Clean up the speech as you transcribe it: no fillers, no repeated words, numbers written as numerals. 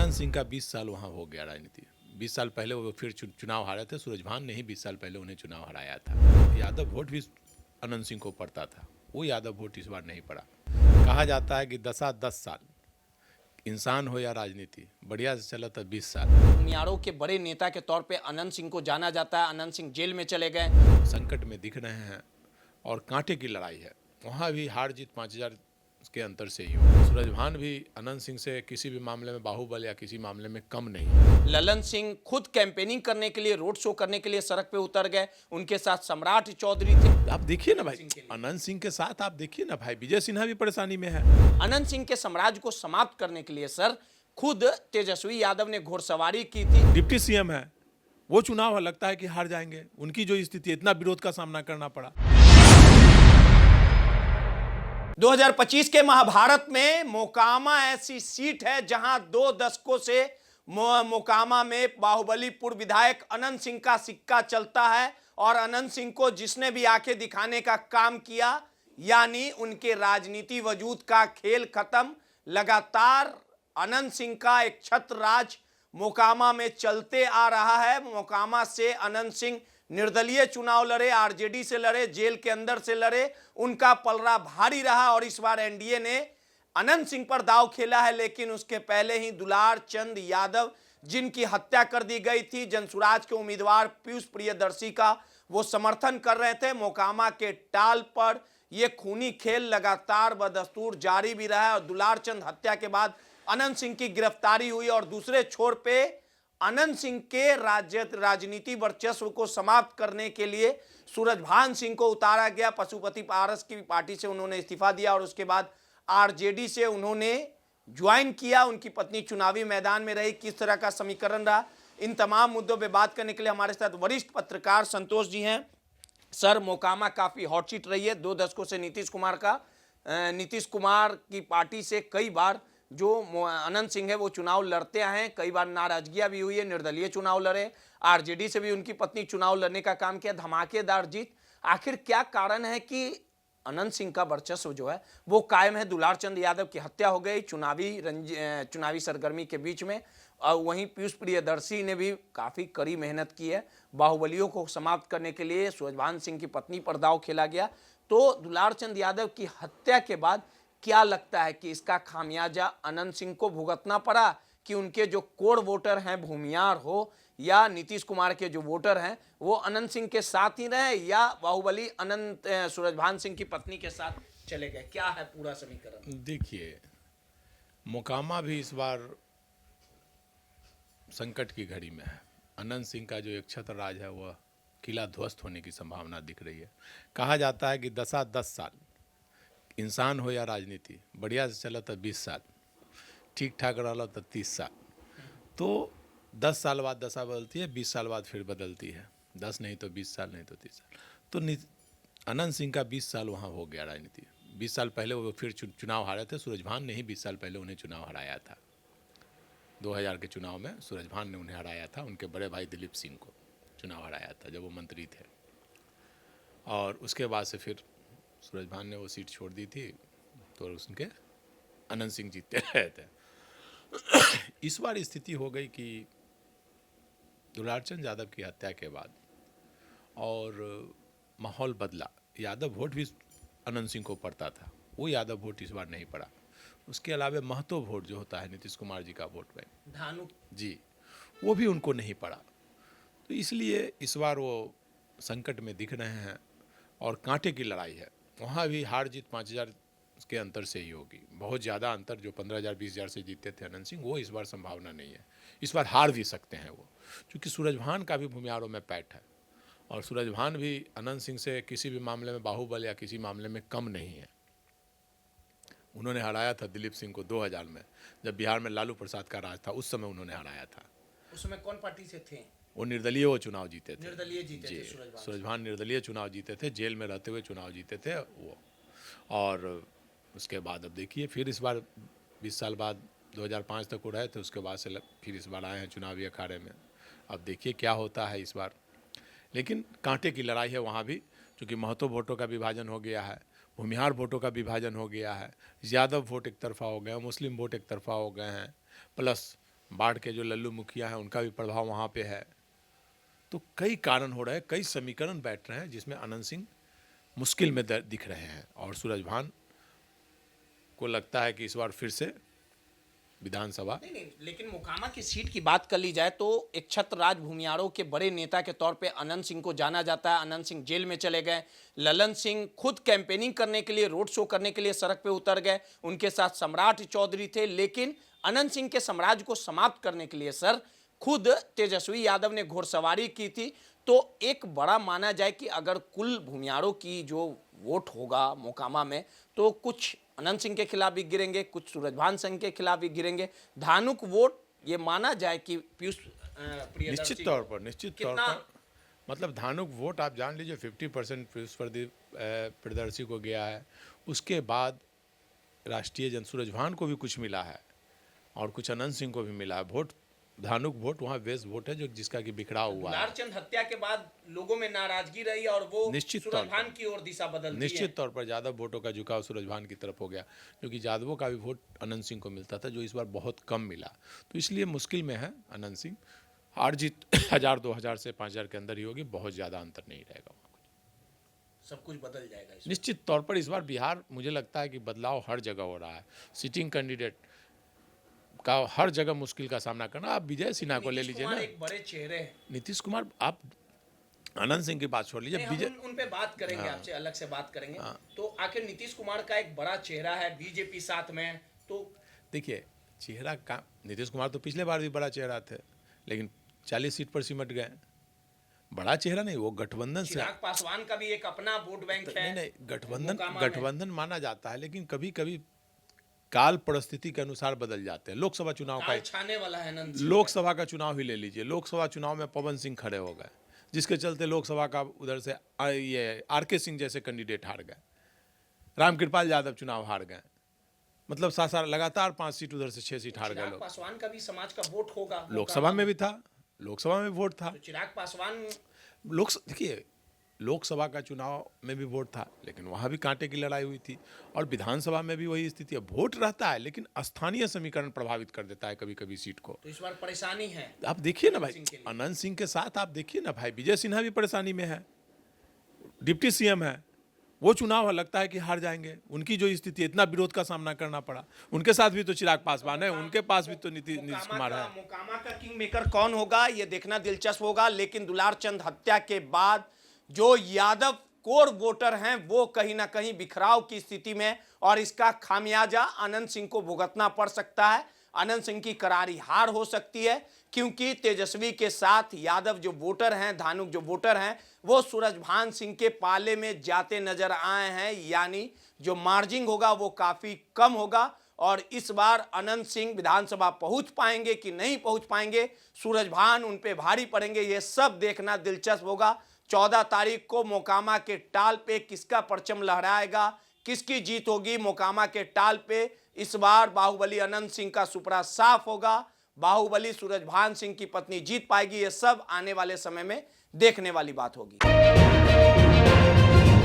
अनंत सिंह का 20 साल वहाँ हो गया राजनीति। 20 साल पहले वो फिर चुनाव हारे थे। सूरजभान ने ही 20 साल पहले उन्हें चुनाव हराया था। यादव वोट भी अनंत सिंह को पड़ता था, वो यादव वोट इस बार नहीं पड़ा। कहा जाता है कि 10 साल, इंसान हो या राजनीति, बढ़िया से चला था 20 साल। भूमियारों के बड़े नेता के तौर पे अनंत सिंह को जाना जाता है। अनंत सिंह जेल में चले गए, संकट में दिख रहे हैं और कांटे की लड़ाई है। वहाँ भी हार जीत 5000 के अंतर से ही हो। सूरजभान भी अनंत सिंह से किसी भी मामले में बाहुबल या किसी मामले में कम नहीं। ललन सिंह खुद कैंपेनिंग करने के लिए, रोड शो करने के लिए सड़क पे उतर गए। उनके साथ सम्राट चौधरी थे। आप देखिए ना भाई, अनंत सिंह के साथ आप देखिए ना भाई, विजय सिन्हा भी परेशानी में है। अनंत सिंह के साम्राज्य को समाप्त करने के लिए सर खुद तेजस्वी यादव ने घोड़सवारी की थी। डिप्टी सीएम है, वो चुनाव लगता है कि हार जाएंगे। उनकी जो स्थिति, इतना विरोध का सामना करना पड़ा। 2025 के महाभारत में मोकामा ऐसी सीट है जहां 2 दशकों से मोकामा में बाहुबली पूर्व विधायक अनंत सिंह का सिक्का चलता है। और अनंत सिंह को जिसने भी आंखें दिखाने का काम किया, यानी उनके राजनीति वजूद का खेल खत्म। लगातार अनंत सिंह का एक छत्र राज मोकामा में चलते आ रहा है। मोकामा से अनंत सिंह निर्दलीय चुनाव लड़े, आरजेडी से लड़े, जेल के अंदर से लड़े, उनका पलड़ा भारी रहा। और इस बार एनडीए ने अनंत सिंह पर दांव खेला है। लेकिन उसके पहले ही दुलार चंद यादव, जिनकी हत्या कर दी गई थी, जनसुराज के उम्मीदवार पीयूष प्रियदर्शी का वो समर्थन कर रहे थे। मोकामा के टाल पर यह खूनी खेल लगातार बदस्तूर जारी भी रहा है। और दुलार चंद हत्या के बाद अनंत सिंह की गिरफ्तारी हुई और दूसरे छोर पे अनंत सिंह के राजनीति वर्चस्व को समाप्त करने के लिए सूरजभान सिंह को उतारा गया। पशुपति पारस की पार्टी से उन्होंने इस्तीफा दिया और उसके बाद आरजेडी से उन्होंने ज्वाइन किया। उनकी पत्नी चुनावी मैदान में रही। किस तरह का समीकरण रहा, इन तमाम मुद्दों पर बात करने के लिए हमारे साथ वरिष्ठ पत्रकार संतोष जी हैं। सर, मोकामा काफी हॉट सीट रही है 2 दशकों से नीतीश कुमार की पार्टी से कई बार जो अनंत सिंह है वो चुनाव लड़ते आए हैं। कई बार नाराजगियां भी हुई है, निर्दलीय चुनाव लड़े, आरजेडी से भी उनकी पत्नी चुनाव लड़ने का काम किया, धमाकेदार जीत। आखिर क्या कारण है कि अनंत सिंह का वर्चस्व जो है वो कायम है? दुलार चंद यादव की हत्या हो गई चुनावी सरगर्मी के बीच में, और वहीं पीयूष प्रियदर्शी ने भी काफी कड़ी मेहनत की है। बाहुबलियों को समाप्त करने के लिए सूरजभान सिंह की पत्नी पर दांव खेला गया। तो दुलार चंद यादव की हत्या के बाद क्या लगता है कि इसका खामियाजा अनंत सिंह को भुगतना पड़ा, कि उनके जो कोर वोटर हैं, भूमियार हो या नीतीश कुमार के जो वोटर हैं, वो अनंत सिंह के साथ ही रहे, या बाहुबली सूरजभान सिंह की पत्नी के साथ चले गए? क्या है पूरा समीकरण? देखिए, मोकामा भी इस बार संकट की घड़ी में है। अनंत सिंह का जो एक छत्र राज है वह किला ध्वस्त होने की संभावना दिख रही है। कहा जाता है कि 10 साल, इंसान हो या राजनीति, बढ़िया से चला था 20 साल, ठीक ठाक रहा था 30 साल। तो 10 साल बाद दशा बदलती है, 20 साल बाद फिर बदलती है। 10 नहीं तो 20 साल, नहीं तो 30 साल। तो अनंत सिंह का 20 साल वहाँ हो गया राजनीति। 20 साल पहले वो फिर चुनाव हारे थे। सूरजभान ने ही 20 साल पहले उन्हें चुनाव हराया था। 2000 के चुनाव में सूरजभान ने उन्हें हराया था। उनके बड़े भाई दिलीप सिंह को चुनाव हराया था जब वो मंत्री थे। और उसके बाद से फिर सूरजभान ने वो सीट छोड़ दी थी, तो उनके अनंत सिंह जीतते रहे थे। इस बार स्थिति हो गई कि दुलारचंद यादव की हत्या के बाद और माहौल बदला। यादव वोट भी अनंत सिंह को पड़ता था, वो यादव वोट इस बार नहीं पड़ा। उसके अलावा महतो वोट जो होता है नीतीश कुमार जी का वोट बैंक, धानु जी, वो भी उनको नहीं पड़ा। तो इसलिए इस बार वो संकट में दिख रहे हैं और कांटे की लड़ाई है। वहाँ भी हार जीत 5000 के अंतर से ही होगी। बहुत ज़्यादा अंतर जो 15,000 20,000 से जीते थे अनंत सिंह, वो इस बार संभावना नहीं है। इस बार हार भी सकते हैं वो, क्योंकि सूरजभान का भी भूमियारों में पैठ है। और सूरजभान भी अनंत सिंह से किसी भी मामले में बाहुबल या किसी मामले में कम नहीं है। उन्होंने हराया था दिलीप सिंह को 2000 में, जब बिहार में लालू प्रसाद का राज था, उस समय उन्होंने हराया था। उस समय कौन पार्टी से थे? वो निर्दलीय वो चुनाव जीते थे। निर्दलीय जीते थे सूरजभान निर्दलीय चुनाव जीते थे, जेल में रहते हुए चुनाव जीते थे वो। और उसके बाद अब देखिए फिर इस बार 20 साल बाद 2005 तक वो रहे थे, उसके बाद से फिर इस बार आए हैं चुनावी अखाड़े में। अब देखिए क्या होता है इस बार। लेकिन कांटे की लड़ाई है वहाँ भी, क्योंकि महतो वोटों का विभाजन हो गया है, भूमिहार वोटों का विभाजन हो गया है, यादव वोट एक तरफा हो गए हैं, मुस्लिम वोट एक तरफा हो गए हैं, प्लस बाढ़ के जो लल्लू मुखिया हैं उनका भी प्रभाव वहाँ पे है। तो कई कारण हो रहे हैं, कई समीकरण बैठ रहे हैं जिसमें अनंत सिंह मुश्किल में दिख रहे हैं और सूरजभान को लगता है कि इस बार फिर से विधानसभा। नहीं, लेकिन मोकामा की सीट की बात कर ली जाए तो एक छत्रराज भूमियारों के बड़े नेता के तौर पे अनंत सिंह को जाना जाता है। अनंत सिंह जेल में चले गए, ललन सिंह खुद कैंपेनिंग करने के लिए, रोड शो करने के लिए सड़क पे उतर गए, उनके साथ सम्राट चौधरी थे। लेकिन अनंत सिंह के साम्राज्य को समाप्त करने के लिए सर खुद तेजस्वी यादव ने घुड़सवारी की थी। तो एक बड़ा माना जाए कि अगर कुल भूमियारों की जो वोट होगा मोकामा में तो कुछ अनंत सिंह के खिलाफ भी गिरेंगे, कुछ सूरजभान सिंह के खिलाफ भी गिरेंगे। धानुक वोट ये माना जाए कि पीयूष निश्चित तौर पर मतलब धानुक वोट आप जान लीजिए 50% पीयूष प्रियदर्शी को गया है। उसके बाद राष्ट्रीय जन सूरजभान को भी कुछ मिला है और कुछ अनंत सिंह को भी मिला है वोट। धानुक वोट वहाँ बेस वोट है जो जिसका कि बिखराव हुआ है। दुलारचंद हत्या के बाद लोगों में नाराजगी रही और वो सूरजभान की ओर दिशा बदल दी है। निश्चित तौर पर यादव वोटों का झुकाव सूरजभान की तरफ हो गया, क्योंकि यादवों का भी वोट अनंत सिंह को मिलता था जो इस बार बहुत कम मिला। तो इसलिए मुश्किल में है अनंत सिंह। हार जीत 1000-2000 से 5000 के अंदर ही होगी, बहुत ज़्यादा अंतर नहीं रहेगा। सब कुछ बदल जाएगा निश्चित तौर पर। इस बार बिहार मुझे लगता है कि बदलाव हर जगह हो रहा है। सिटिंग कैंडिडेट का हर जगह मुश्किल का सामना करना। आप विजय सिन्हा को ले लीजिए ना, एक बड़े चेहरे हैं नीतीश कुमार। आप अनंत सिंह की बात छोड़ लीजिए, विजय उन पे बात करेंगे, आपसे अलग से बात करेंगे। तो आखिर नीतीश कुमार का एक बड़ा चेहरा है, बीजेपी साथ में। तो देखिए चेहरा का, नीतीश कुमार तो पिछले बार भी बड़ा चेहरा थे लेकिन 40 सीट पर सिमट गए। बड़ा चेहरा नहीं, वो गठबंधन से। चिराग पासवान का भी एक अपना वोट बैंक है। नहीं, गठबंधन माना जाता है लेकिन कभी कभी काल परिस्थिति के अनुसार बदल जाते हैं। लोकसभा चुनाव का छाने वाला है नंद। लोकसभा का चुनाव ही ले लीजिए। लोकसभा चुनाव में पवन सिंह खड़े हो गए, जिसके चलते लोकसभा का उधर से ये आरके सिंह जैसे कैंडिडेट हार गए। रामकृपाल यादव चुनाव हार गए। मतलब सासार लगातार 5 सीट, उधर से 6 सीट हार गए लोग। पासवान का भी समाज का वोट होगा। लोकसभा में भी था, लोकसभा में वोट था। तो चिराग पासवान देखिए लोकसभा का चुनाव में भी वोट था लेकिन वहाँ भी कांटे की लड़ाई हुई थी और विधानसभा में भी वही स्थिति है। वोट रहता है लेकिन स्थानीय समीकरण प्रभावित कर देता है कभी कभी सीट को। तो इस बार परेशानी है। आप देखिए ना भाई, अनंत सिंह के साथ आप देखिए ना भाई, विजय सिन्हा भी परेशानी में है, डिप्टी सीएम है। वो चुनाव लगता है कि हार जाएंगे। उनकी जो स्थिति है, इतना विरोध का सामना करना पड़ा। उनके साथ भी तो चिराग पासवान है, उनके पास भी तो नीतीश कुमार है। मोकामा का किंग मेकर कौन होगा ये देखना दिलचस्प होगा। लेकिन दुलारचंद हत्या के बाद जो यादव कोर वोटर हैं वो कहीं ना कहीं बिखराव की स्थिति में, और इसका खामियाजा अनंत सिंह को भुगतना पड़ सकता है। अनंत सिंह की करारी हार हो सकती है क्योंकि तेजस्वी के साथ यादव जो वोटर हैं, धानुक जो वोटर हैं, वो सूरजभान सिंह के पाले में जाते नजर आए हैं। यानी जो मार्जिन होगा वो काफी कम होगा और इस बार अनंत सिंह विधानसभा पहुंच पाएंगे कि नहीं पहुंच पाएंगे, सूरजभान उन पे भारी पड़ेंगे, ये सब देखना दिलचस्प होगा। 14 तारीख को मोकामा के टाल पे किसका परचम लहराएगा, किसकी जीत होगी मोकामा के टाल पे। इस बार बाहुबली अनंत सिंह का सुपड़ा साफ होगा, बाहुबली सूरजभान सिंह की पत्नी जीत पाएगी, ये सब आने वाले समय में देखने वाली बात होगी।